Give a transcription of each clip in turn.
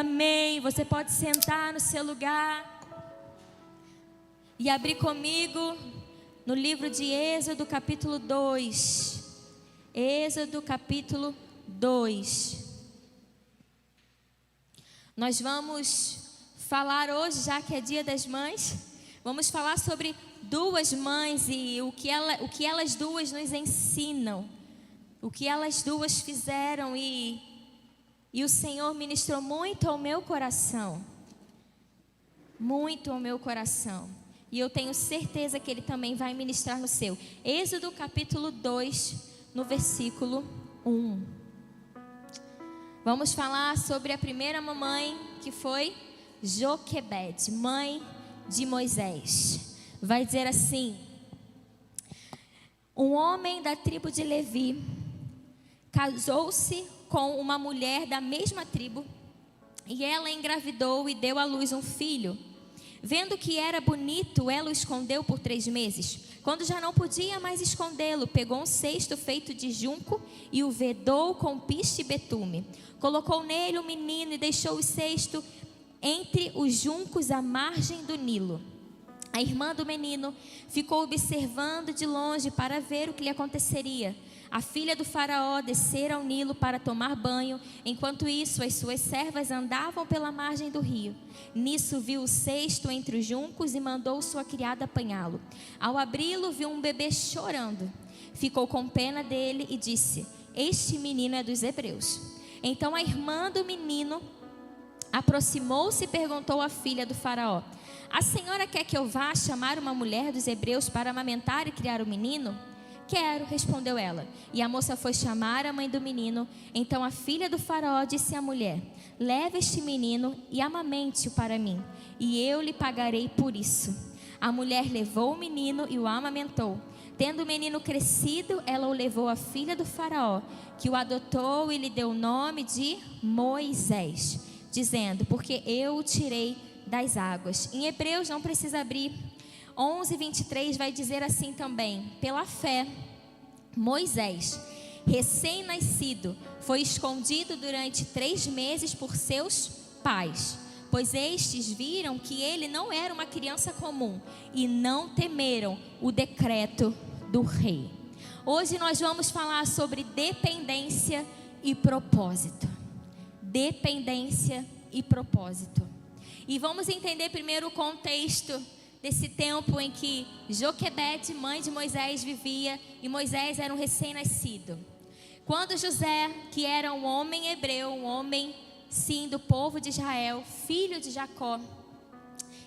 Amém. Você pode sentar no seu lugar e abrir comigo no livro de Êxodo, capítulo 2. Êxodo, capítulo 2. Nós vamos falar hoje, já que é Dia das Mães, vamos falar sobre duas mães e o que elas duas nos ensinam, o que elas duas fizeram e o Senhor ministrou muito ao meu coração, muito ao meu coração, e eu tenho certeza que Ele também vai ministrar no seu. Êxodo capítulo 2, no versículo 1. Vamos falar sobre a primeira mamãe, que foi Joquebede, mãe de Moisés. Vai dizer assim: um homem da tribo de Levi casou-se com uma mulher da mesma tribo, e ela engravidou e deu à luz um filho. Vendo que era bonito, ela o escondeu por 3 meses. Quando já não podia mais escondê-lo, pegou um cesto feito de junco e o vedou com piche e betume. Colocou nele o menino e deixou o cesto entre os juncos à margem do Nilo. A irmã do menino ficou observando de longe para ver o que lhe aconteceria. A filha do faraó descera ao Nilo para tomar banho. Enquanto isso, as suas servas andavam pela margem do rio. Nisso viu o cesto entre os juncos e mandou sua criada apanhá-lo. Ao abri-lo, viu um bebê chorando. Ficou com pena dele e disse: este menino é dos hebreus. Então a irmã do menino aproximou-se e perguntou à filha do faraó: a senhora quer que eu vá chamar uma mulher dos hebreus para amamentar e criar o menino? Quero, respondeu ela. E a moça foi chamar a mãe do menino. Então a filha do faraó disse à mulher: leve este menino e amamente-o para mim, e eu lhe pagarei por isso. A mulher levou o menino e o amamentou. Tendo o menino crescido, ela o levou à filha do faraó, que o adotou e lhe deu o nome de Moisés, dizendo: porque eu o tirei das águas. Em Hebreus, não precisa abrir, 11:23 vai dizer assim também: pela fé, Moisés, recém-nascido, foi escondido durante 3 meses por seus pais, pois estes viram que ele não era uma criança comum e não temeram o decreto do rei. Hoje nós vamos falar sobre dependência e propósito. Dependência e propósito. E vamos entender primeiro o contexto desse tempo em que Joquebede, mãe de Moisés, vivia, e Moisés era um recém-nascido. Quando José, que era um homem hebreu, um homem sim do povo de Israel, filho de Jacó,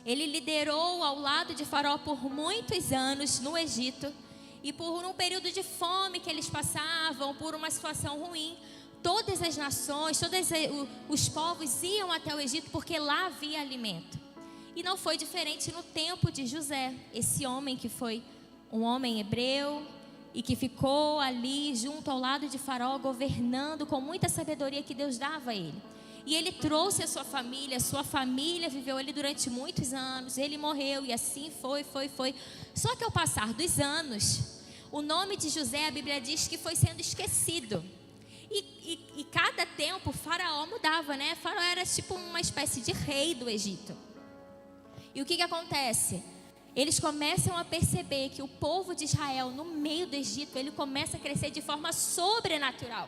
ele liderou ao lado de Faraó por muitos anos no Egito, e por um período de fome que eles passavam, por uma situação ruim, todas as nações, todos os povos iam até o Egito porque lá havia alimento. E não foi diferente no tempo de José, esse homem que foi um homem hebreu e que ficou ali junto ao lado de Faraó, governando com muita sabedoria que Deus dava a ele. E ele trouxe a sua família viveu ali durante muitos anos, ele morreu e assim foi. Só que ao passar dos anos, o nome de José, a Bíblia diz que foi sendo esquecido. E cada tempo o Faraó mudava, né? Faraó era tipo uma espécie de rei do Egito. E o que acontece? Eles começam a perceber que o povo de Israel, no meio do Egito, ele começa a crescer de forma sobrenatural.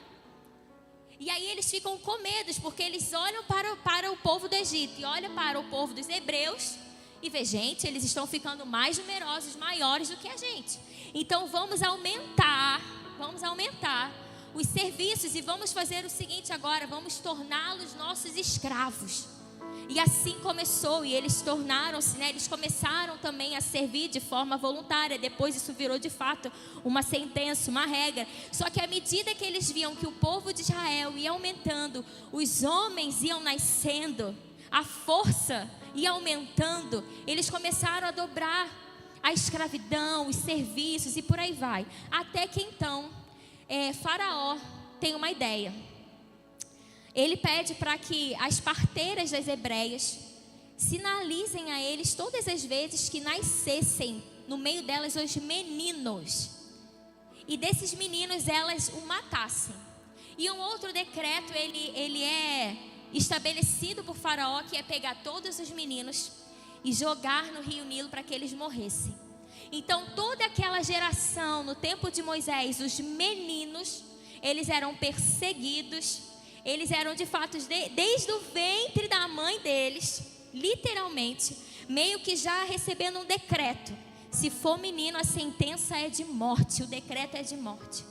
E aí eles ficam com medo, porque eles olham para o povo do Egito e olham para o povo dos hebreus e vê, gente, eles estão ficando mais numerosos, maiores do que a gente. Então vamos aumentar os serviços e vamos fazer o seguinte agora: vamos torná-los nossos escravos. E assim começou, e eles tornaram-se, né? Eles começaram também a servir de forma voluntária. Depois isso virou de fato uma sentença, uma regra. Só que à medida que eles viam que o povo de Israel ia aumentando, os homens iam nascendo, a força ia aumentando, eles começaram a dobrar a escravidão, os serviços e por aí vai. Até que então Faraó tem uma ideia. Ele pede para que as parteiras das hebreias sinalizem a eles todas as vezes que nascessem no meio delas os meninos, e desses meninos elas o matassem. E um outro decreto ele é estabelecido por Faraó, que é pegar todos os meninos e jogar no rio Nilo para que eles morressem. Então toda aquela geração, no tempo de Moisés, os meninos, eles eram perseguidos, eles eram de fato desde o ventre da mãe deles, literalmente, meio que já recebendo um decreto: se for menino, a sentença é de morte, o decreto é de morte.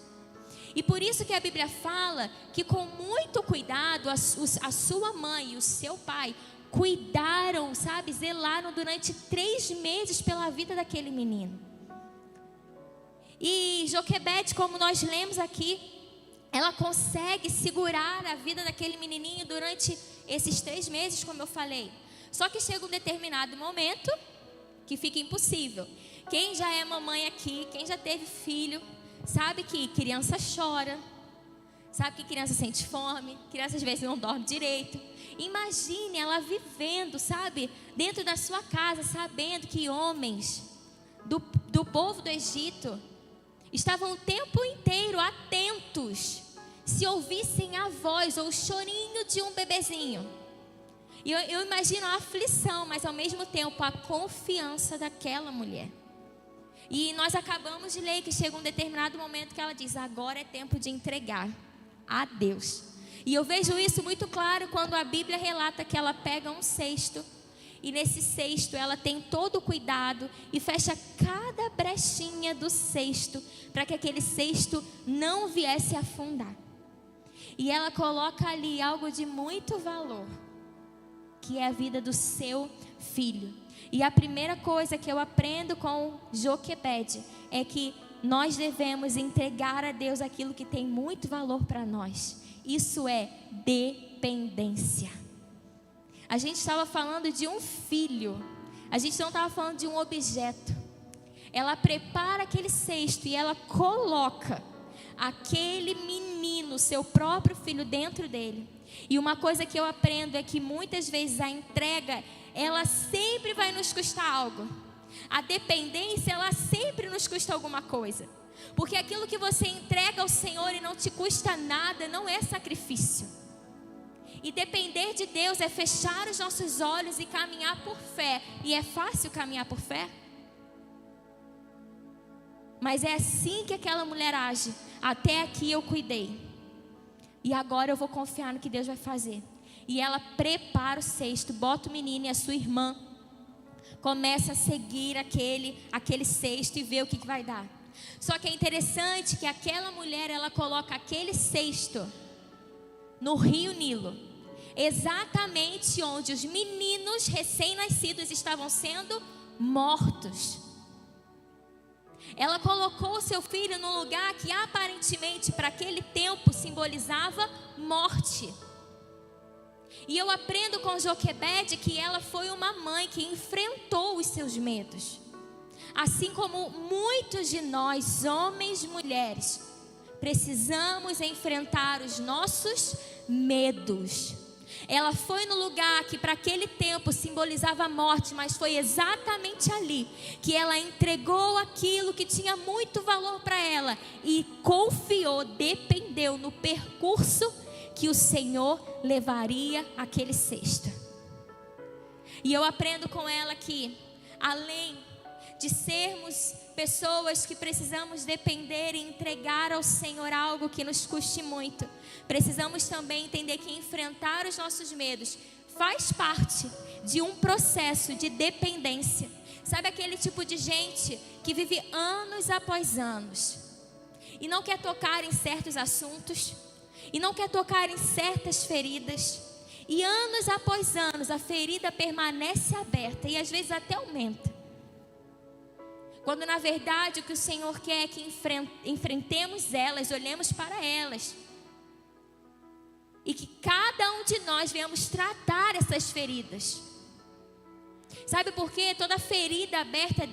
E por isso que a Bíblia fala que com muito cuidado a sua mãe e o seu pai cuidaram, sabe, zelaram durante 3 meses pela vida daquele menino. E Joquebede, como nós lemos aqui, ela consegue segurar a vida daquele menininho durante esses 3 meses, como eu falei. Só que chega um determinado momento que fica impossível. Quem já é mamãe aqui, quem já teve filho, sabe que criança chora, sabe que criança sente fome, criança às vezes não dorme direito. Imagine ela vivendo, sabe, dentro da sua casa, sabendo que homens do povo do Egito estavam o tempo inteiro atentos, se ouvissem a voz ou o chorinho de um bebezinho. E eu imagino a aflição, mas ao mesmo tempo a confiança daquela mulher. E nós acabamos de ler que chega um determinado momento que ela diz: agora é tempo de entregar a Deus. E eu vejo isso muito claro quando a Bíblia relata que ela pega um cesto, e nesse cesto ela tem todo o cuidado e fecha cada brechinha do cesto para que aquele cesto não viesse a afundar. E ela coloca ali algo de muito valor, que é a vida do seu filho. E a primeira coisa que eu aprendo com Joquebede é que nós devemos entregar a Deus aquilo que tem muito valor para nós. Isso é dependência. A gente estava falando de um filho, a gente não estava falando de um objeto. Ela prepara aquele cesto e ela coloca aquele menino, seu próprio filho, dentro dele. E uma coisa que eu aprendo é que muitas vezes a entrega, ela sempre vai nos custar algo. A dependência, ela sempre nos custa alguma coisa. Porque aquilo que você entrega ao Senhor e não te custa nada, não é sacrifício. E depender de Deus é fechar os nossos olhos e caminhar por fé. E é fácil caminhar por fé? Mas é assim que aquela mulher age. Até aqui eu cuidei, e agora eu vou confiar no que Deus vai fazer. E ela prepara o cesto, bota o menino e a sua irmã começa a seguir aquele cesto e ver o que vai dar. Só que é interessante que aquela mulher, ela coloca aquele cesto no rio Nilo, exatamente onde os meninos recém-nascidos estavam sendo mortos. Ela colocou o seu filho num lugar que aparentemente para aquele tempo simbolizava morte. E eu aprendo com Joquebede que ela foi uma mãe que enfrentou os seus medos. Assim como muitos de nós, homens e mulheres, precisamos enfrentar os nossos medos. Ela foi no lugar que para aquele tempo simbolizava a morte, mas foi exatamente ali que ela entregou aquilo que tinha muito valor para ela e confiou, dependeu no percurso que o Senhor levaria aquele cesto. E eu aprendo com ela que, além de sermos pessoas que precisamos depender e entregar ao Senhor algo que nos custe muito, precisamos também entender que enfrentar os nossos medos faz parte de um processo de dependência. Sabe aquele tipo de gente que vive anos após anos e não quer tocar em certos assuntos, e não quer tocar em certas feridas, e anos após anos a ferida permanece aberta e às vezes até aumenta, quando na verdade o que o Senhor quer é que enfrentemos elas, olhemos para elas, e que cada um de nós venhamos tratar essas feridas. Sabe por quê? Toda ferida aberta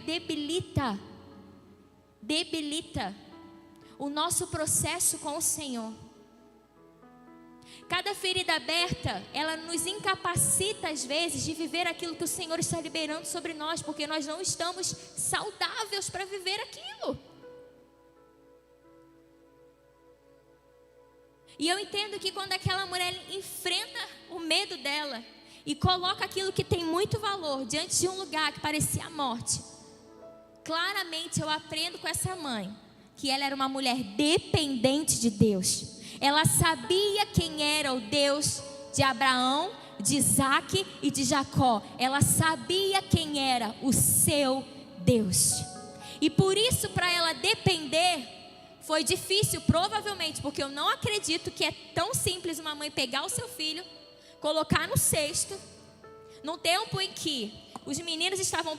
debilita o nosso processo com o Senhor. Cada ferida aberta, ela nos incapacita às vezes de viver aquilo que o Senhor está liberando sobre nós, porque nós não estamos saudáveis para viver aquilo. E eu entendo que quando aquela mulher enfrenta o medo dela e coloca aquilo que tem muito valor diante de um lugar que parecia a morte, claramente eu aprendo com essa mãe que ela era uma mulher dependente de Deus. Ela sabia quem era o Deus de Abraão, de Isaac e de Jacó. Ela sabia quem era o seu Deus. E por isso, para ela depender, foi difícil, provavelmente, porque eu não acredito que é tão simples uma mãe pegar o seu filho, colocar no cesto, num tempo em que os meninos estavam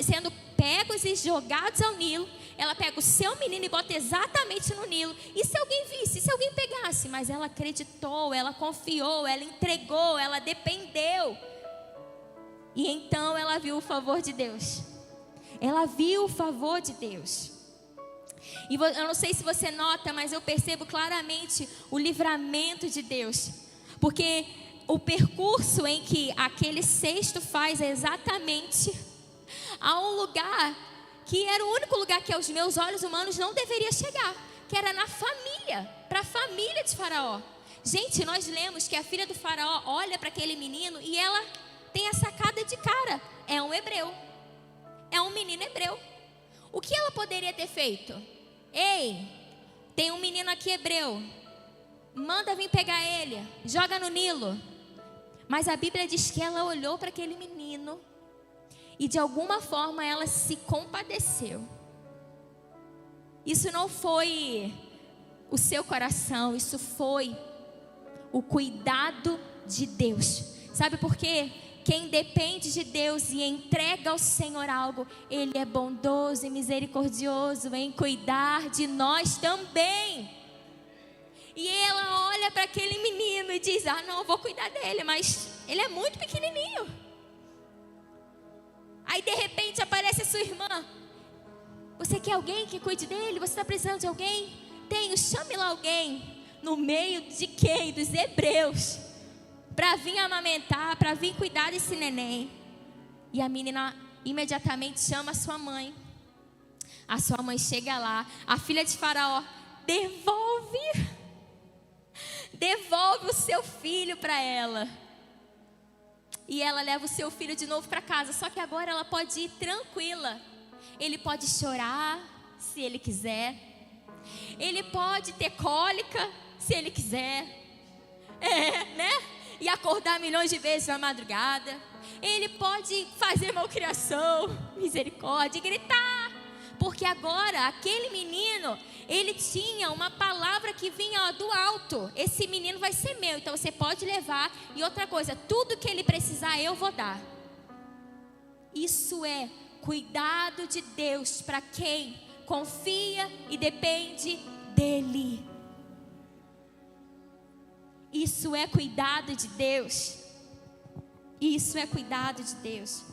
sendo pegos e jogados ao Nilo. Ela pega o seu menino e bota exatamente no Nilo. E se alguém visse, se alguém pegasse? Mas ela acreditou, ela confiou, ela entregou, ela dependeu. E então ela viu o favor de Deus. Ela viu o favor de Deus. E eu não sei se você nota, mas eu percebo claramente o livramento de Deus. Porque o percurso em que aquele cesto faz é exatamente a um lugar que era o único lugar que aos meus olhos humanos não deveria chegar, que era na família, para a família de Faraó. Gente, nós lemos que a filha do Faraó olha para aquele menino e ela tem a sacada de cara: é um hebreu, é um menino hebreu. O que ela poderia ter feito? Ei, tem um menino aqui hebreu, manda vir pegar ele, joga no Nilo. Mas a Bíblia diz que ela olhou para aquele menino e de alguma forma ela se compadeceu. Isso não foi o seu coração, isso foi o cuidado de Deus. Sabe por quê? Quem depende de Deus e entrega ao Senhor algo, Ele é bondoso e misericordioso em cuidar de nós também. E ela olha para aquele menino e diz: ah, não, eu vou cuidar dele, mas ele é muito pequenininho. Aí de repente aparece a sua irmã: você quer alguém que cuide dele? Você está precisando de alguém? Tenho, chame lá alguém. No meio de quem? Dos hebreus, para vir amamentar, para vir cuidar desse neném. E a menina imediatamente chama a sua mãe. A sua mãe chega lá, a filha de Faraó devolve o seu filho para ela. E ela leva o seu filho de novo para casa. Só que agora ela pode ir tranquila. Ele pode chorar se ele quiser. Ele pode ter cólica se ele quiser. Né? E acordar milhões de vezes na madrugada. Ele pode fazer malcriação, misericórdia, e gritar. Porque agora aquele menino, ele tinha uma palavra que vinha do alto: esse menino vai ser meu, então você pode levar. E outra coisa, tudo que ele precisar eu vou dar. Isso é cuidado de Deus para quem confia e depende dele. Isso é cuidado de Deus. Isso é cuidado de Deus.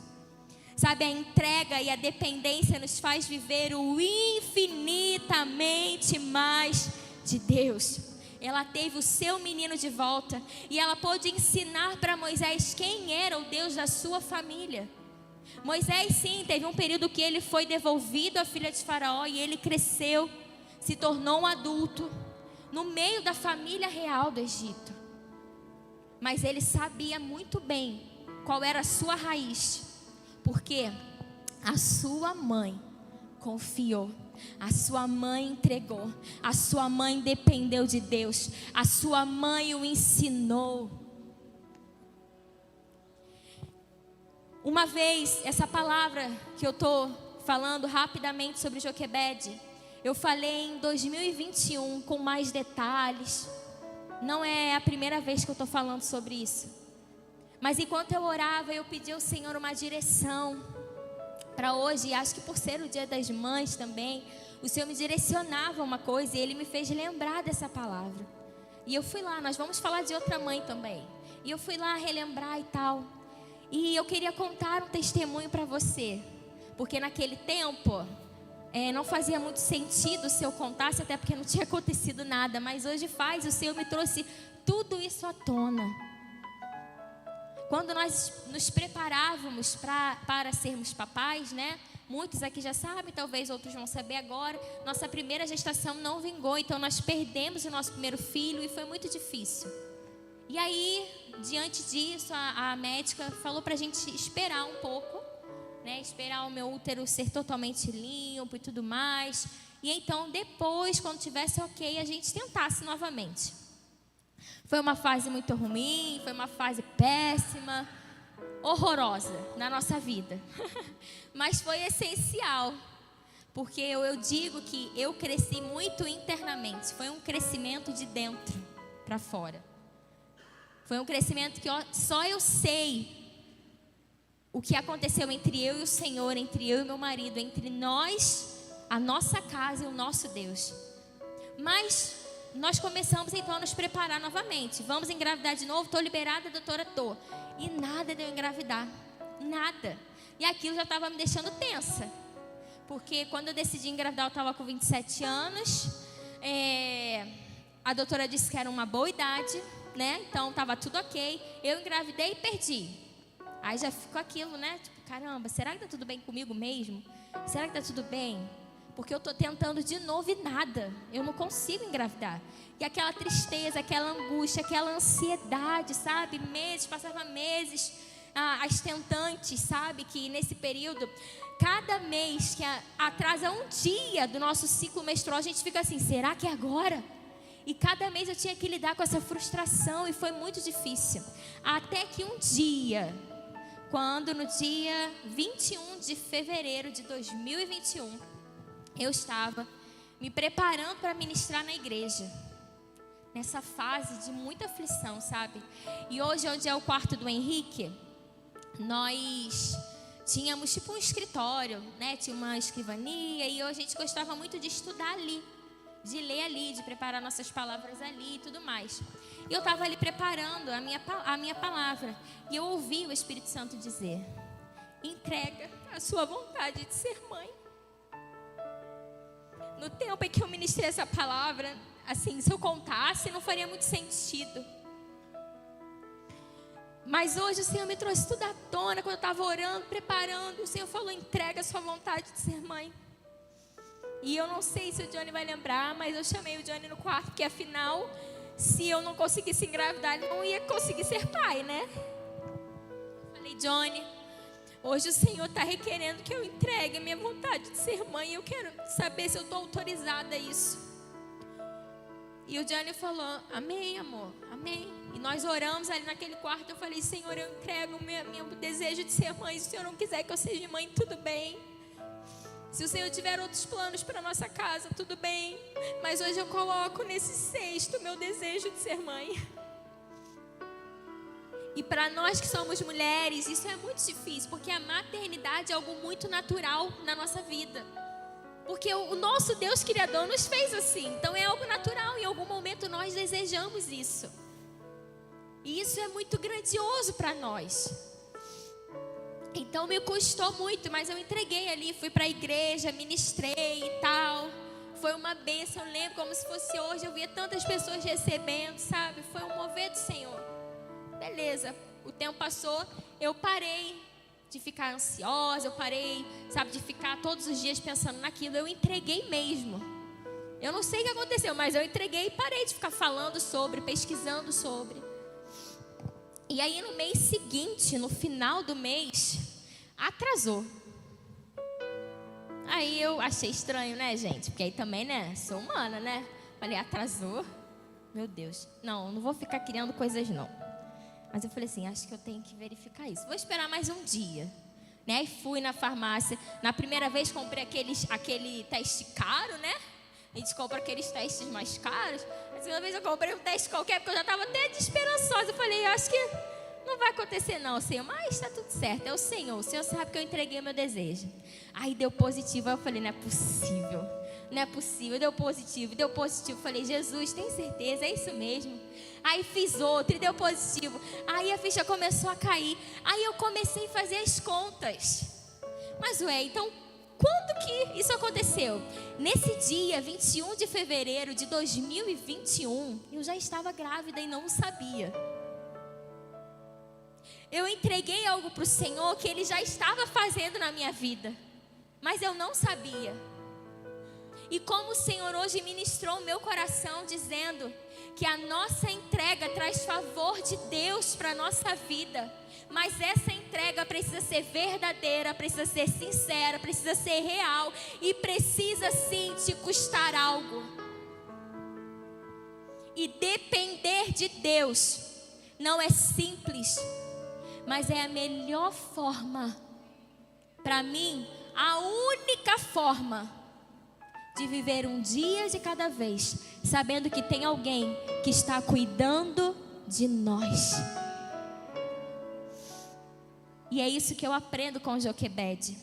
Sabe, a entrega e a dependência nos faz viver o infinitamente mais de Deus. Ela teve o seu menino de volta e ela pôde ensinar para Moisés quem era o Deus da sua família. Moisés, sim, teve um período que ele foi devolvido à filha de Faraó e ele cresceu, se tornou um adulto no meio da família real do Egito. Mas ele sabia muito bem qual era a sua raiz. Porque a sua mãe confiou, a sua mãe entregou, a sua mãe dependeu de Deus, a sua mãe o ensinou. Uma vez, essa palavra que eu estou falando rapidamente sobre Joquebede, eu falei em 2021 com mais detalhes. Não é a primeira vez que eu estou falando sobre isso. Mas enquanto eu orava, eu pedi ao Senhor uma direção para hoje. E acho que por ser o Dia das Mães também, o Senhor me direcionava uma coisa e Ele me fez lembrar dessa palavra. E eu fui lá, nós vamos falar de outra mãe também. E eu fui lá relembrar e tal. E eu queria contar um testemunho para você. Porque naquele tempo, não fazia muito sentido se eu contasse, até porque não tinha acontecido nada. Mas hoje faz, o Senhor me trouxe tudo isso à tona. Quando nós nos preparávamos para sermos papais, né? Muitos aqui já sabem, talvez outros vão saber agora. Nossa primeira gestação não vingou, então nós perdemos o nosso primeiro filho e foi muito difícil. E aí, diante disso, a médica falou pra gente esperar um pouco, né? Esperar o meu útero ser totalmente limpo e tudo mais. E então, depois, quando tivesse ok, a gente tentasse novamente. Foi uma fase muito ruim, foi uma fase péssima, horrorosa na nossa vida. Mas foi essencial, porque eu digo que eu cresci muito internamente. Foi um crescimento de dentro para fora. Foi um crescimento que só eu sei o que aconteceu entre eu e o Senhor, entre eu e meu marido, entre nós, a nossa casa e o nosso Deus. Mas nós começamos então a nos preparar novamente. Vamos engravidar de novo? Estou liberada, doutora, tô. E nada de eu engravidar, nada. E aquilo já estava me deixando tensa, porque quando eu decidi engravidar eu estava com 27 anos. A doutora disse que era uma boa idade, né? Então estava tudo ok. Eu engravidei e perdi. Aí já ficou aquilo, né? Tipo, caramba, será que está tudo bem comigo mesmo? Será que está tudo bem? Porque eu estou tentando de novo e nada. Eu não consigo engravidar. E aquela tristeza, aquela angústia, aquela ansiedade, sabe? Passava meses, as tentantes, sabe? Que nesse período, cada mês que atrasa um dia do nosso ciclo menstrual, a gente fica assim, será que é agora? E cada mês eu tinha que lidar com essa frustração e foi muito difícil. Até que um dia, quando no dia 21 de fevereiro de 2021, eu estava me preparando para ministrar na igreja. Nessa fase de muita aflição, sabe? E hoje, onde é o quarto do Henrique, nós tínhamos tipo um escritório, né? Tinha uma escrivania e a gente gostava muito de estudar ali, de ler ali, de preparar nossas palavras ali e tudo mais. E eu estava ali preparando a minha palavra e eu ouvi o Espírito Santo dizer: entrega a sua vontade de ser mãe. No tempo em que eu ministrei essa palavra, assim, se eu contasse, não faria muito sentido. Mas hoje o Senhor me trouxe tudo à tona, quando eu estava orando, preparando. O Senhor falou, entrega a sua vontade de ser mãe. E eu não sei se o Johnny vai lembrar, mas eu chamei o Johnny no quarto, porque afinal, se eu não conseguisse engravidar, ele não ia conseguir ser pai, né? Eu falei, Johnny, hoje o Senhor está requerendo que eu entregue a minha vontade de ser mãe. Eu quero saber se eu estou autorizada a isso. E o Johnny falou, amém, amor, amém. E nós oramos ali naquele quarto. Eu falei, Senhor, eu entrego o meu desejo de ser mãe. Se o Senhor não quiser que eu seja mãe, tudo bem. Se o Senhor tiver outros planos para nossa casa, tudo bem. Mas hoje eu coloco nesse cesto o meu desejo de ser mãe. E para nós que somos mulheres, isso é muito difícil, porque a maternidade é algo muito natural na nossa vida. Porque o nosso Deus Criador nos fez assim. Então é algo natural, em algum momento nós desejamos isso. E isso é muito grandioso para nós. Então me custou muito, mas eu entreguei ali, fui para a igreja, ministrei e tal. Foi uma bênção, eu lembro como se fosse hoje, eu via tantas pessoas recebendo, sabe? Foi um mover do Senhor. Beleza, o tempo passou, eu parei de ficar ansiosa, eu parei, sabe, de ficar todos os dias pensando naquilo. Eu entreguei mesmo. Eu não sei o que aconteceu, mas eu entreguei e parei de ficar falando sobre, pesquisando sobre. E aí no mês seguinte, no final do mês, atrasou. Aí eu achei estranho, né, gente? Porque aí também, né, sou humana, né? Falei, atrasou? Meu Deus. Não vou ficar criando coisas não. Mas eu falei assim, acho que eu tenho que verificar isso. Vou esperar mais um dia, né? E fui na farmácia. Na primeira vez comprei aquele teste caro, né? A gente compra aqueles testes mais caros. A segunda vez eu comprei um teste qualquer, porque eu já estava até desesperançosa. Eu falei, acho que não vai acontecer não, Senhor. Mas está tudo certo, é o Senhor. O Senhor sabe que eu entreguei o meu desejo. Aí deu positivo, aí eu falei, não é possível. Não é possível, deu positivo. Falei, Jesus, tem certeza, é isso mesmo? Aí fiz outro e deu positivo. Aí a ficha começou a cair. Aí eu comecei a fazer as contas. Mas então, quando que isso aconteceu? Nesse dia, 21 de fevereiro de 2021, eu já estava grávida e não sabia. Eu entreguei algo para o Senhor que Ele já estava fazendo na minha vida. mas eu não sabia. E como o Senhor hoje ministrou o meu coração, dizendo que a nossa entrega traz favor de Deus para a nossa vida. Mas essa entrega precisa ser verdadeira, precisa ser sincera, precisa ser real e precisa sim te custar algo. E depender de Deus não é simples, mas é a melhor forma, para mim, a única forma de viver um dia de cada vez, sabendo que tem alguém que está cuidando de nós. E é isso que eu aprendo com Joquebede.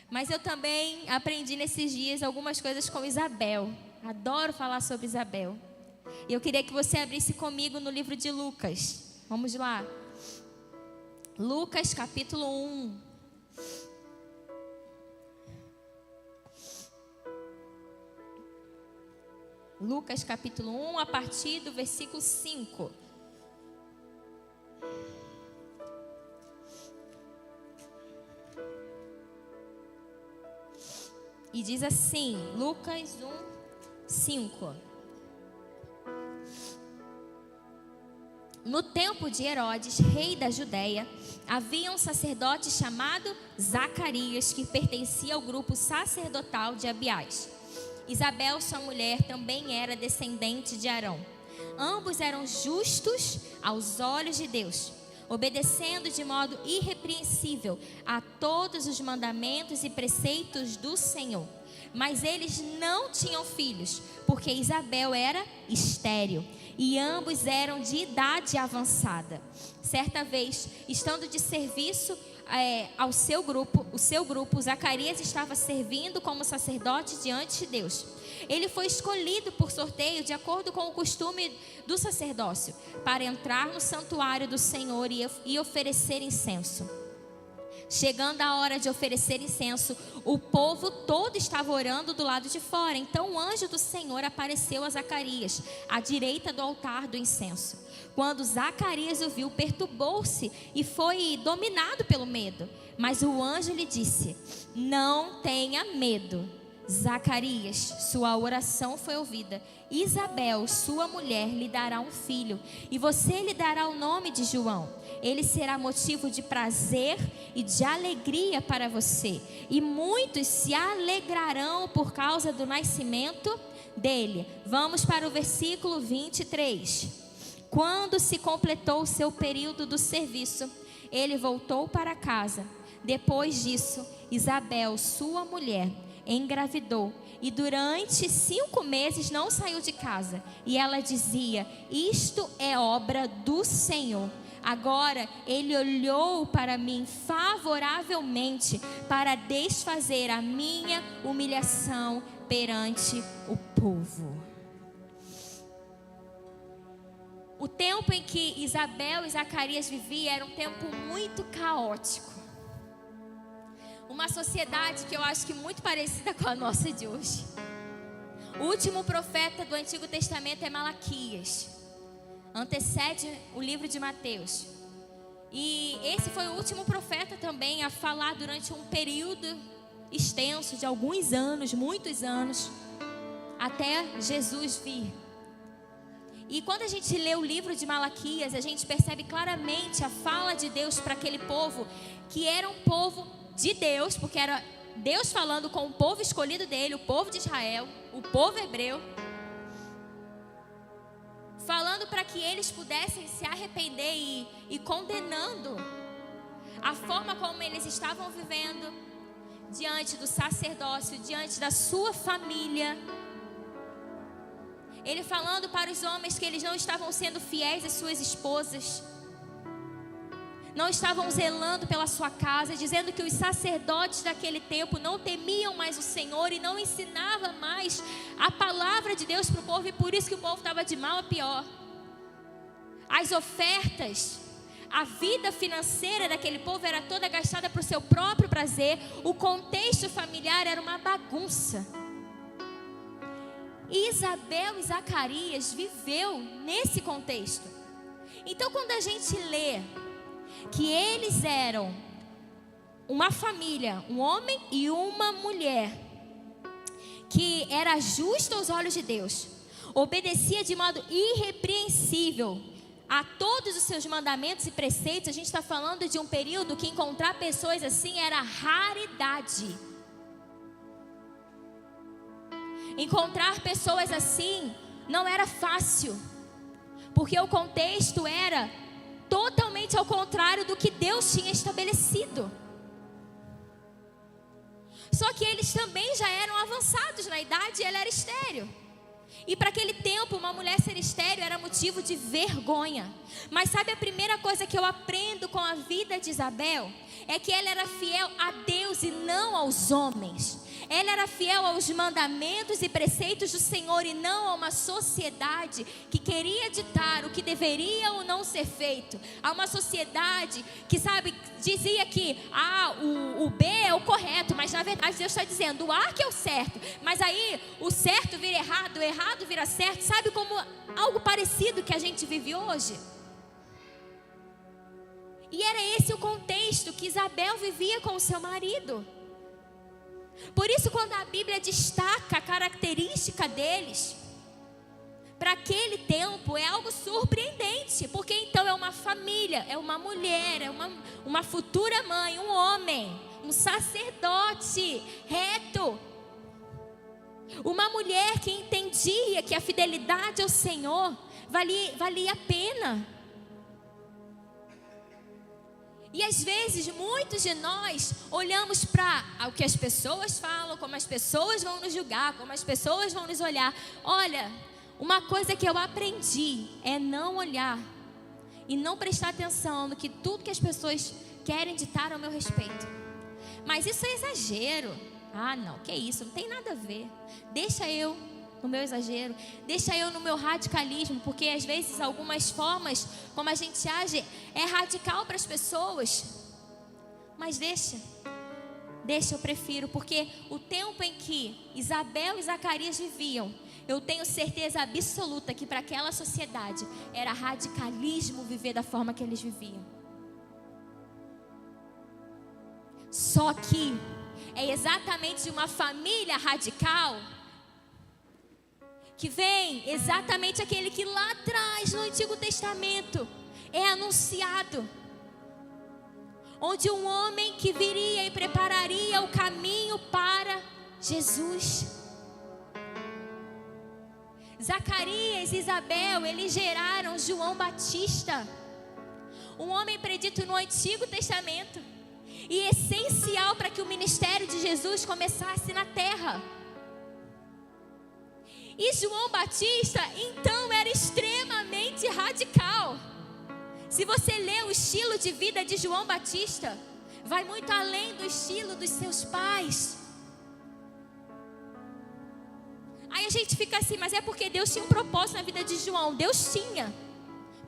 Mas eu também aprendi nesses dias algumas coisas com Isabel. Adoro falar sobre Isabel. E eu queria que você abrisse comigo no livro de Lucas. Vamos lá. Lucas capítulo 1. Lucas capítulo 1, a partir do versículo 5. E diz assim, Lucas 1, 5. No tempo de Herodes, rei da Judéia, havia um sacerdote chamado Zacarias, que pertencia ao grupo sacerdotal de Abiás. Isabel, sua mulher, também era descendente de Arão. Ambos eram justos aos olhos de Deus, obedecendo de modo irrepreensível a todos os mandamentos e preceitos do Senhor. Mas eles não tinham filhos, porque Isabel era estéril e ambos eram de idade avançada. Certa vez, estando de serviço o seu grupo, Zacarias estava servindo como sacerdote diante de Deus. Ele foi escolhido por sorteio, de acordo com o costume do sacerdócio, para entrar no santuário do Senhor e oferecer incenso. Chegando a hora de oferecer incenso, o povo todo estava orando do lado de fora. Então o anjo do Senhor apareceu a Zacarias, à direita do altar do incenso. Quando Zacarias o viu, perturbou-se e foi dominado pelo medo. Mas o anjo lhe disse: não tenha medo, Zacarias, sua oração foi ouvida. Isabel, sua mulher, lhe dará um filho, e você lhe dará o nome de João. Ele será motivo de prazer e de alegria para você, e muitos se alegrarão por causa do nascimento dele. Vamos para o versículo 23. Quando se completou o seu período do serviço, ele voltou para casa. Depois disso, Isabel, sua mulher, engravidou e durante 5 meses não saiu de casa. E ela dizia: isto é obra do Senhor. Agora ele olhou para mim favoravelmente para desfazer a minha humilhação perante o povo. O tempo em que Isabel e Zacarias viviam era um tempo muito caótico. Uma sociedade que eu acho que muito parecida com a nossa de hoje. O último profeta do Antigo Testamento é Malaquias. Antecede o livro de Mateus. E esse foi o último profeta também a falar durante um período extenso de alguns anos, muitos anos, até Jesus vir. E quando a gente lê o livro de Malaquias, a gente percebe claramente a fala de Deus para aquele povo, que era um povo de Deus, porque era Deus falando com o povo escolhido dele, o povo de Israel, o povo hebreu, falando para que eles pudessem se arrepender e condenando a forma como eles estavam vivendo diante do sacerdócio, diante da sua família. Ele falando para os homens que eles não estavam sendo fiéis às suas esposas, não estavam zelando pela sua casa, dizendo que os sacerdotes daquele tempo não temiam mais o Senhor e não ensinavam mais a palavra de Deus para o povo, e por isso que o povo estava de mal a pior. As ofertas, a vida financeira daquele povo era toda gastada para o seu próprio prazer, o contexto familiar era uma bagunça. E Isabel e Zacarias viveu nesse contexto. Então quando a gente lê que eles eram uma família, um homem e uma mulher, que era justa aos olhos de Deus, obedecia de modo irrepreensível a todos os seus mandamentos e preceitos. A gente está falando de um período que encontrar pessoas assim era raridade. Encontrar pessoas assim não era fácil, porque o contexto era totalmente ao contrário do que Deus tinha estabelecido. Só que eles também já eram avançados na idade e ela era estéril. E para aquele tempo, uma mulher ser estéril era motivo de vergonha. Mas sabe a primeira coisa que eu aprendo com a vida de Isabel? É que ela era fiel a Deus e não aos homens. Ela era fiel aos mandamentos e preceitos do Senhor e não a uma sociedade que queria ditar o que deveria ou não ser feito. A uma sociedade que, sabe, dizia que o B é o correto, mas na verdade Deus está dizendo o A que é o certo. Mas aí o certo vira errado, o errado vira certo. Sabe como algo parecido que a gente vive hoje? E era esse o contexto que Isabel vivia com o seu marido. Por isso, quando a Bíblia destaca a característica deles, para aquele tempo é algo surpreendente, porque então é uma família, é uma mulher, é uma futura mãe, um homem, um sacerdote reto, uma mulher que entendia que a fidelidade ao Senhor valia a pena. E às vezes muitos de nós olhamos para o que as pessoas falam, como as pessoas vão nos julgar, como as pessoas vão nos olhar. Olha, uma coisa que eu aprendi é não olhar e não prestar atenção no que tudo que as pessoas querem ditar ao meu respeito. Mas isso é exagero. Ah, não, que isso, não tem nada a ver. Deixa eu no meu exagero, deixa eu no meu radicalismo, porque às vezes algumas formas como a gente age é radical para as pessoas. Mas deixa, eu prefiro, porque o tempo em que Isabel e Zacarias viviam, eu tenho certeza absoluta que para aquela sociedade era radicalismo viver da forma que eles viviam. Só que é exatamente de uma família radical que vem exatamente aquele que lá atrás no Antigo Testamento é anunciado, onde um homem que viria e prepararia o caminho para Jesus. Zacarias e Isabel, eles geraram João Batista, um homem predito no Antigo Testamento e essencial para que o ministério de Jesus começasse na terra. E João Batista, então, era extremamente radical. Se você lê o estilo de vida de João Batista, vai muito além do estilo dos seus pais. Aí a gente fica assim, mas é porque Deus tinha um propósito na vida de João. Deus tinha,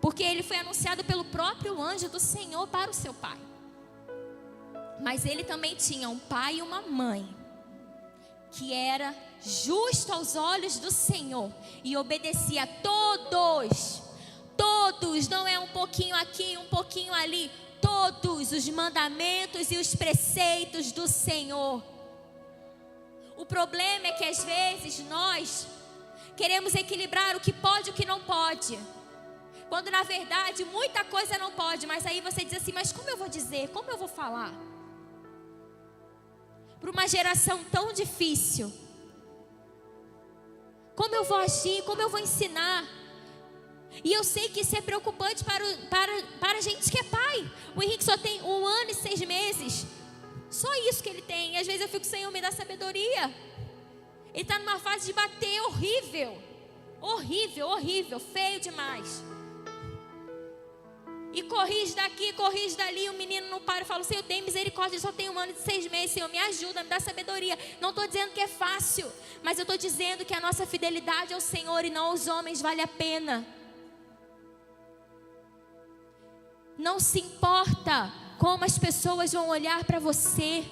porque ele foi anunciado pelo próprio anjo do Senhor para o seu pai. Mas ele também tinha um pai e uma mãe que era justo aos olhos do Senhor e obedecia a todos, não é um pouquinho aqui, um pouquinho ali, todos os mandamentos e os preceitos do Senhor. O problema é que às vezes nós queremos equilibrar o que pode e o que não pode, quando na verdade muita coisa não pode. Mas aí você diz assim, mas como eu vou dizer, como eu vou falar para uma geração tão difícil? Como eu vou agir? Como eu vou ensinar? E eu sei que isso é preocupante para a gente que é pai. O Henrique só tem 1 ano e 6 meses. Só isso que ele tem. E às vezes eu fico, Senhor, me dá sabedoria. Ele está numa fase de bater horrível. Horrível, feio demais. E corrige daqui, corrige dali. O menino não para e fala, Senhor, tem misericórdia, eu só tenho 1 ano e 6 meses. Senhor, me ajuda, me dá sabedoria. Não estou dizendo que é fácil, mas eu estou dizendo que a nossa fidelidade ao Senhor e não aos homens vale a pena. Não se importa como as pessoas vão olhar para você.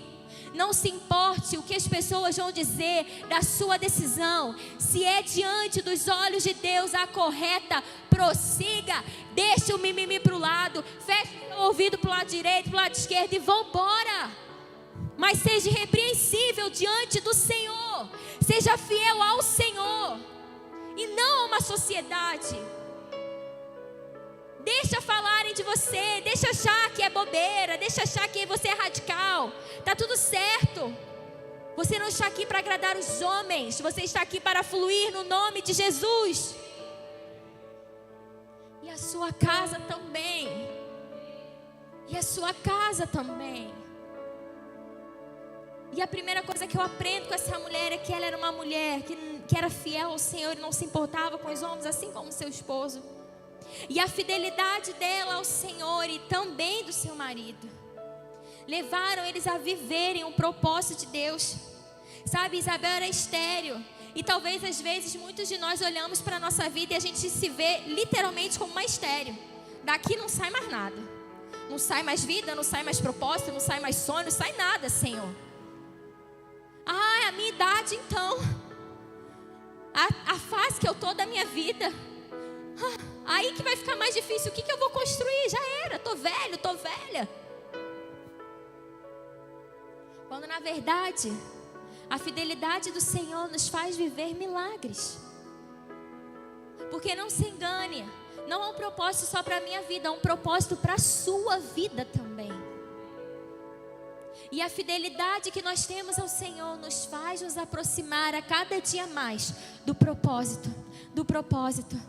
Não se importe o que as pessoas vão dizer da sua decisão. Se é diante dos olhos de Deus a correta, prossiga. Deixa o mimimi para o lado. Feche o ouvido para o lado direito, para o lado esquerdo e vambora. mas seja irrepreensível diante do Senhor. Seja fiel ao Senhor e não a uma sociedade. Deixa falarem de você, deixa achar que é bobeira, deixa achar que você é radical. Tá tudo certo. Você não está aqui para agradar os homens, você está aqui para fluir no nome de Jesus. E a sua casa também. E a sua casa também. E a primeira coisa que eu aprendo com essa mulher é que ela era uma mulher que era fiel ao Senhor e não se importava com os homens, assim como seu esposo. E a fidelidade dela ao Senhor e também do seu marido levaram eles a viverem o propósito de Deus. Sabe, Isabel era estéril. E talvez às vezes muitos de nós olhamos para a nossa vida e a gente se vê literalmente como uma estéril. Daqui não sai mais nada. Não sai mais vida, não sai mais propósito, não sai mais sonho, não sai nada, Senhor. Ah, é a minha idade então. A fase que eu estou da minha vida. Aí que vai ficar mais difícil. O que eu vou construir? Já era, estou velho, estou velha. Quando na verdade a fidelidade do Senhor nos faz viver milagres. Porque não se engane, não há um propósito só para a minha vida, há um propósito para a sua vida também. E a fidelidade que nós temos ao Senhor nos faz nos aproximar a cada dia mais do propósito, do propósito.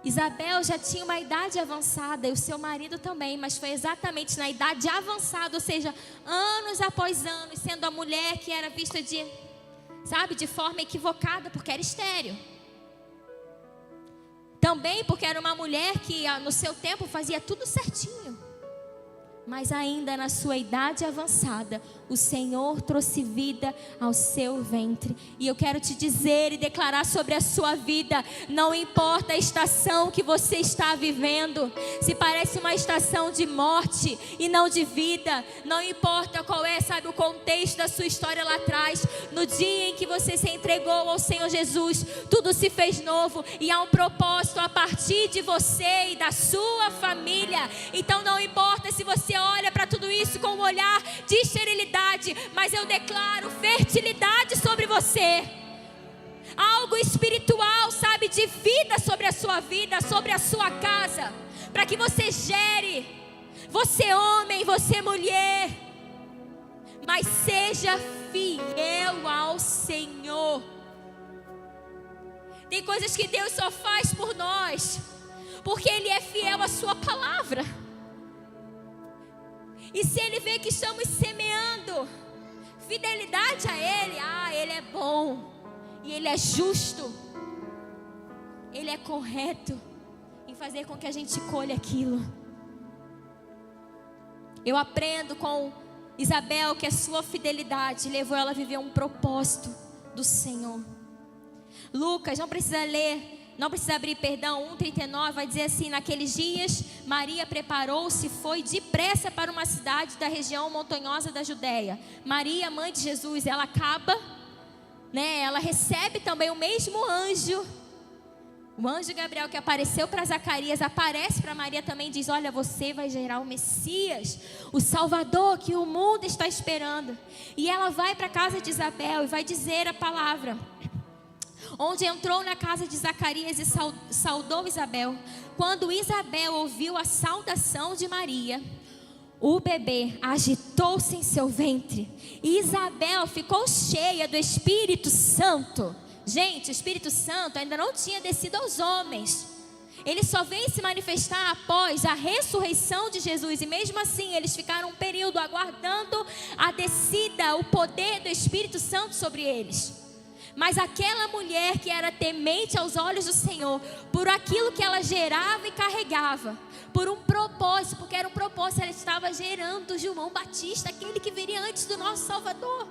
Isabel já tinha uma idade avançada e o seu marido também, mas foi exatamente na idade avançada, ou seja, anos após anos, sendo a mulher que era vista de forma equivocada, porque era estéril. Também porque era uma mulher que no seu tempo fazia tudo certinho. Mas ainda na sua idade avançada, o Senhor trouxe vida ao seu ventre. E eu quero te dizer e declarar sobre a sua vida: não importa a estação que você está vivendo, se parece uma estação de morte e não de vida, não importa qual é, o contexto da sua história lá atrás, no dia em que você se entregou ao Senhor Jesus, tudo se fez novo e há um propósito a partir de você e da sua família. Então não importa se você olha para tudo isso com um olhar de esterilidade, mas eu declaro fertilidade sobre você, algo espiritual, de vida sobre a sua vida, sobre a sua casa, para que você gere, você homem, você mulher, mas seja fiel ao Senhor. Tem coisas que Deus só faz por nós porque Ele é fiel à sua palavra. E se Ele vê que estamos semeando fidelidade a Ele, Ele é bom, e Ele é justo, Ele é correto em fazer com que a gente colha aquilo. Eu aprendo com Isabel que a sua fidelidade levou ela a viver um propósito do Senhor. Lucas, não precisa abrir, 1:39, vai dizer assim: naqueles dias, Maria preparou-se e foi depressa para uma cidade da região montanhosa da Judéia. Maria, mãe de Jesus, ela recebe também o mesmo anjo. O anjo Gabriel que apareceu para Zacarias, aparece para Maria também, diz: olha, você vai gerar o Messias, o Salvador que o mundo está esperando. E ela vai para a casa de Isabel e vai dizer a palavra. Onde entrou na casa de Zacarias e saudou Isabel. Quando Isabel ouviu a saudação de Maria, o bebê agitou-se em seu ventre. E Isabel ficou cheia do Espírito Santo. Gente, o Espírito Santo ainda não tinha descido aos homens. Ele só vem se manifestar após a ressurreição de Jesus. E mesmo assim, eles ficaram um período aguardando a descida, o poder do Espírito Santo sobre eles. Mas aquela mulher que era temente aos olhos do Senhor, por aquilo que ela gerava e carregava, por um propósito, porque era um propósito, ela estava gerando João Batista, aquele que viria antes do nosso Salvador.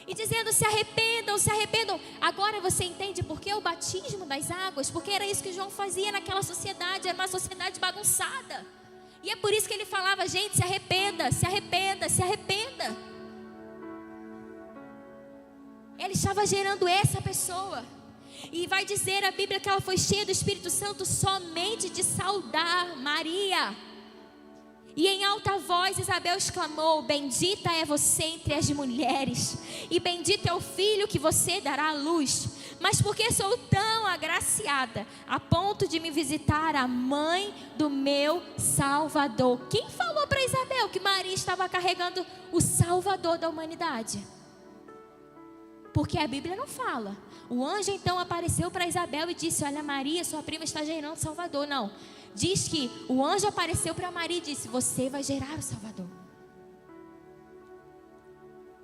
E dizendo: se arrependam, se arrependam. Agora você entende por que o batismo das águas? Porque era isso que João fazia naquela sociedade, era uma sociedade bagunçada. E é por isso que ele falava: gente, se arrependa, se arrependa, se arrependa. Ele estava gerando essa pessoa. E vai dizer a Bíblia que ela foi cheia do Espírito Santo somente de saudar Maria. E em alta voz Isabel exclamou: bendita é você entre as mulheres, e bendito é o filho que você dará à luz. Mas porque sou tão agraciada, a ponto de me visitar a mãe do meu Salvador? Quem falou para Isabel que Maria estava carregando o Salvador da humanidade? Porque a Bíblia não fala. O anjo então apareceu para Isabel e disse: olha, Maria, sua prima está gerando Salvador. Não, diz que o anjo apareceu para Maria e disse: você vai gerar o Salvador.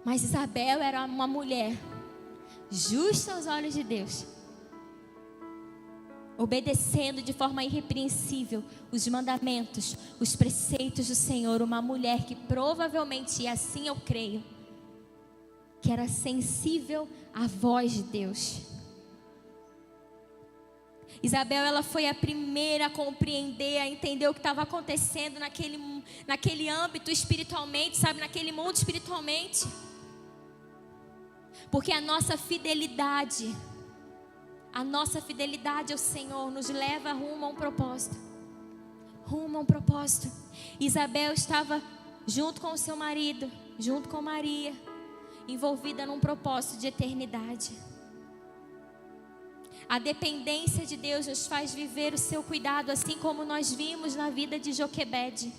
Mas Isabel era uma mulher justa aos olhos de Deus, obedecendo de forma irrepreensível os mandamentos, os preceitos do Senhor. Uma mulher que provavelmente, e assim eu creio, que era sensível à voz de Deus. Isabel, ela foi a primeira a compreender, a entender o que estava acontecendo naquele âmbito espiritualmente, sabe, naquele mundo espiritualmente. Porque a nossa fidelidade ao Senhor nos leva rumo a um propósito. Rumo a um propósito. Isabel estava junto com o seu marido, junto com Maria, envolvida num propósito de eternidade. A dependência de Deus nos faz viver o seu cuidado, assim como nós vimos na vida de Joquebede.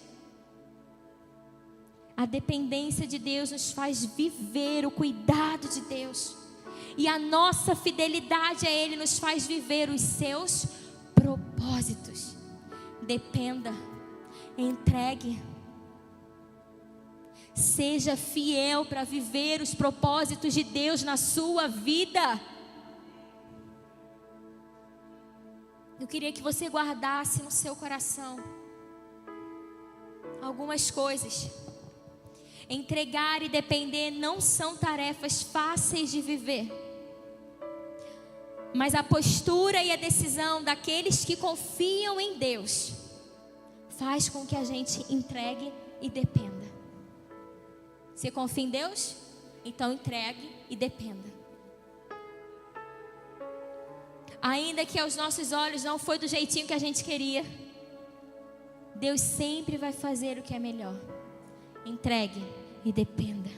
A dependência de Deus nos faz viver o cuidado de Deus. E a nossa fidelidade a Ele nos faz viver os seus propósitos. Dependa, entregue. Seja fiel para viver os propósitos de Deus na sua vida. Eu queria que você guardasse no seu coração algumas coisas. Entregar e depender não são tarefas fáceis de viver, mas a postura e a decisão daqueles que confiam em Deus faz com que a gente entregue e dependa. Você confia em Deus? Então entregue e dependa. Ainda que aos nossos olhos não foi do jeitinho que a gente queria, Deus sempre vai fazer o que é melhor. Entregue e dependa.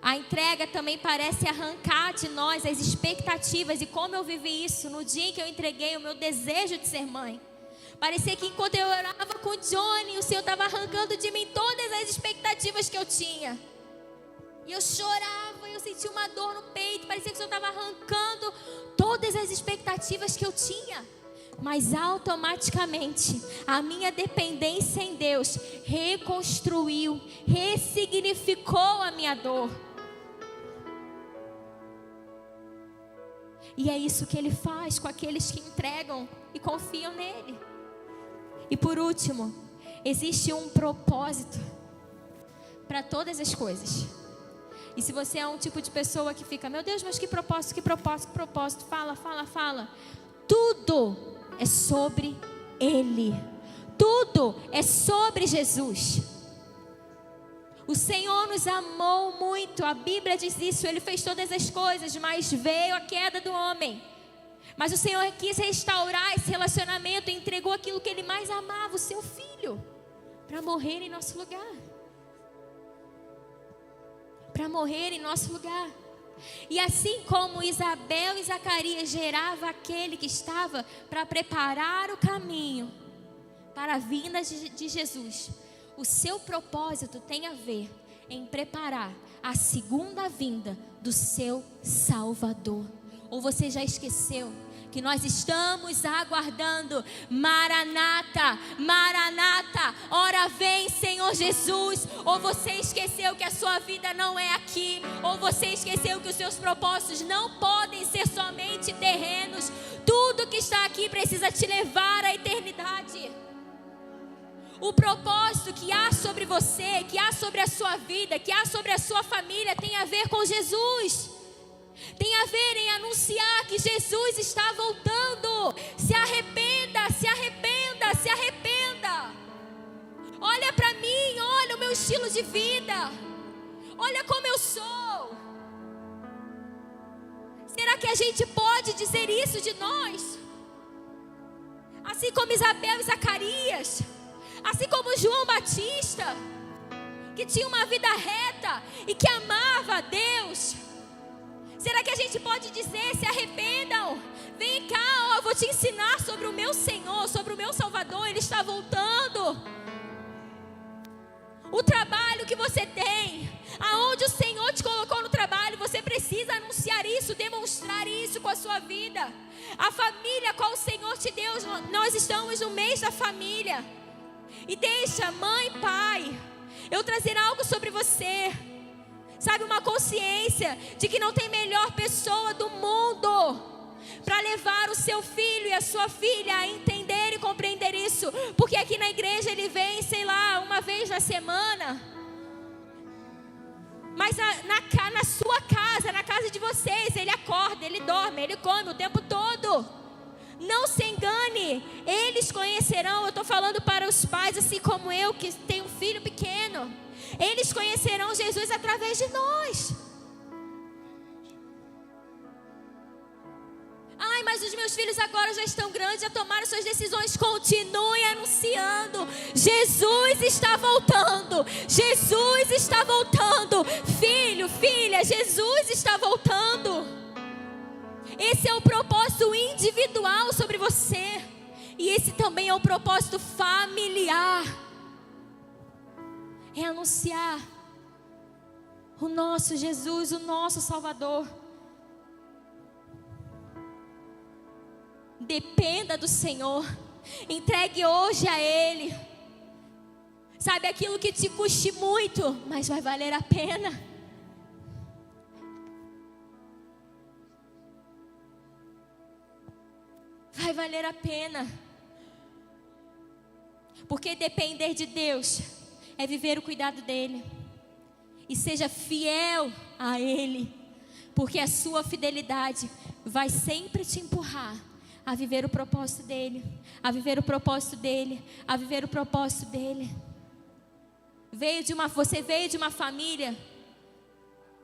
A entrega também parece arrancar de nós as expectativas. E como eu vivi isso no dia em que eu entreguei o meu desejo de ser mãe. Parecia que enquanto eu orava com o Johnny, o Senhor estava arrancando de mim todas as expectativas que eu tinha. E eu chorava, eu sentia uma dor no peito. Parecia que o Senhor estava arrancando todas as expectativas que eu tinha. Mas automaticamente a minha dependência em Deus reconstruiu, ressignificou a minha dor. E é isso que Ele faz com aqueles que entregam e confiam nele. E por último, existe um propósito para todas as coisas. E se você é um tipo de pessoa que fica: meu Deus, mas que propósito, que propósito, que propósito, fala. Tudo é sobre Ele. Tudo é sobre Jesus. O Senhor nos amou muito. A Bíblia diz isso. Ele fez todas as coisas, mas veio a queda do homem. Mas o Senhor quis restaurar esse relacionamento e entregou aquilo que Ele mais amava, o seu Filho, para morrer em nosso lugar. Para morrer em nosso lugar. E assim como Isabel e Zacarias gerava aquele que estava para preparar o caminho para a vinda de Jesus, o seu propósito tem a ver em preparar a segunda vinda do seu Salvador. Ou você já esqueceu que nós estamos aguardando? Maranata, Maranata, ora vem Senhor Jesus. Ou você esqueceu que a sua vida não é aqui, ou você esqueceu que os seus propósitos não podem ser somente terrenos. Tudo que está aqui precisa te levar à eternidade. O propósito que há sobre você, que há sobre a sua vida, que há sobre a sua família, tem a ver com Jesus. Tem a ver em anunciar que Jesus está voltando. Se arrependa, se arrependa, se arrependa. Olha para mim, olha o meu estilo de vida. Olha como eu sou. Será que a gente pode dizer isso de nós? Assim como Isabel e Zacarias. Assim como João Batista, que tinha uma vida reta e que amava a Deus. Será que a gente pode dizer: se arrependam, vem cá, eu vou te ensinar sobre o meu Senhor, sobre o meu Salvador, Ele está voltando. O trabalho que você tem, aonde o Senhor te colocou no trabalho, você precisa anunciar isso, demonstrar isso com a sua vida. A família a qual o Senhor te deu, nós estamos no mês da família. E deixa, mãe, pai, eu trazer algo sobre você. Sabe, uma consciência de que não tem melhor pessoa do mundo para levar o seu filho e a sua filha a entender e compreender isso. Porque aqui na igreja ele vem, sei lá, uma vez na semana. Mas na sua casa, na casa de vocês, ele acorda, ele dorme, ele come o tempo todo. Não se engane, eles conhecerão. Eu estou falando para os pais, assim como eu, que tenho um filho pequeno. Eles conhecerão Jesus através de nós. Ai, mas os meus filhos agora já estão grandes, já tomaram suas decisões. Continue anunciando. Jesus está voltando. Jesus está voltando. Filho, filha, Jesus está voltando. Esse é o propósito individual sobre você. E esse também é o propósito familiar. É anunciar o nosso Jesus, o nosso Salvador. Dependa do Senhor. Entregue hoje a Ele. Sabe, aquilo que te custe muito, mas vai valer a pena. Vai valer a pena. Porque depender de Deus é viver o cuidado dEle. E seja fiel a Ele. Porque a sua fidelidade vai sempre te empurrar a viver o propósito dEle. A viver o propósito dEle. A viver o propósito dEle. Você veio de uma família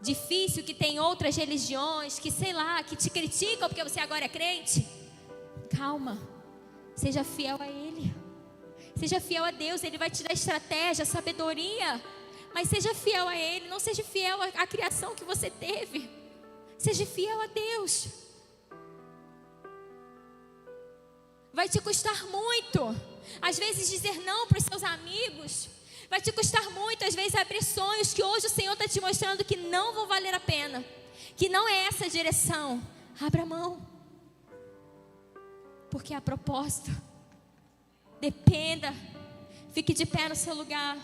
difícil, que tem outras religiões, que sei lá, que te criticam porque você agora é crente. Calma. Seja fiel a Ele. Seja fiel a Deus, Ele vai te dar estratégia, sabedoria. Mas seja fiel a Ele, não seja fiel à criação que você teve. Seja fiel a Deus. Vai te custar muito, às vezes, dizer não para os seus amigos. Vai te custar muito, às vezes, abrir sonhos que hoje o Senhor está te mostrando que não vão valer a pena. Que não é essa a direção. Abra mão. Porque há propósito. Dependa. Fique de pé no seu lugar.